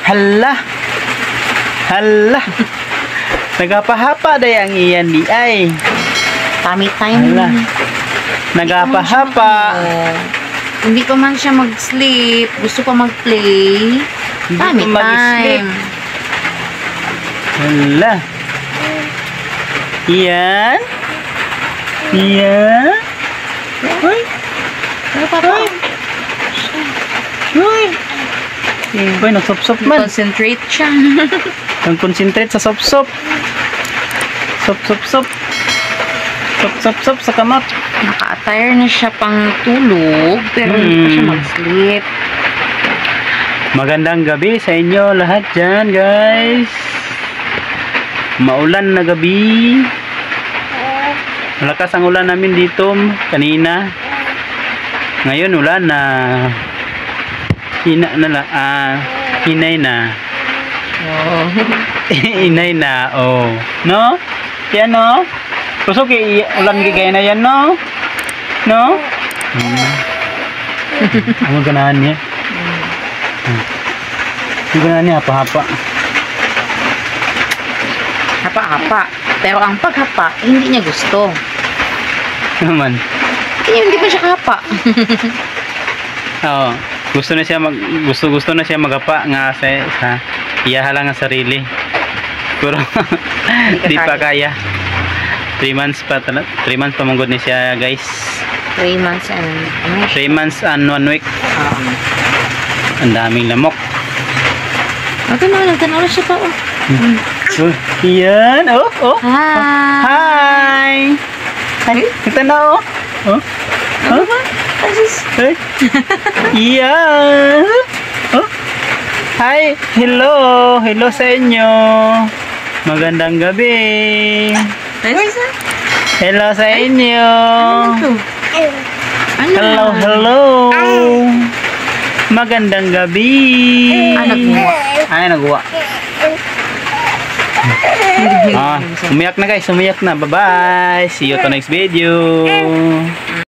Hala. Hala. Nagapahapa day ang iyan di ay. Tummy time. Hala. Nagapahapa. Hindi pa man siya mag-sleep. Gusto pa mag-play. Tummy pa mag-sleep. time. Hala. Iyan. Iyan. Uy. Ano pa pa? Uy. Uy, nagsop-sop man. Concentrate siya. Nag-concentrate sa sop-sop. Sop-sop-sop. Sop-sop-sop sa kamot. Naka-attire na siya pang tulog, pero hindi pa siya mag-sleep. Magandang gabi sa inyo lahat dyan, guys. Maulan na gabi. Malakas ang ulan namin dito kanina. Ngayon ulan na. Hinay na. Oh. Inay na, oh. No? Yan, no? Kusok ulan gigay na yan, no? No? Ang ganahan niya. Ang ganahan niya, hapa-hapa. Hapa-hapa. Pero ang paghapa, hindi niya gusto. Naman. Hindi pa siya kahapa. Oo. Gusto na siya gusto na siya magapa nga sa iyaha lang ang sarili. Pero di pa kaya. 3 months pa manggod ni siya, guys. 3 months and 3 months and 1 week. Ang daming lamok. Nagtanaw na siya pa. Oh, yan. Oh. Hi. Hi. Nagtanaw. Oh. Ano ba? Hey. Yeah. Oh. Hi. Hello. Hello sa inyo. Magandang gabi. Hello sa inyo. Hello. Magandang gabi. Nagwa. Umiyak na, guys. Umiyak na. Bye-bye. See you to next video.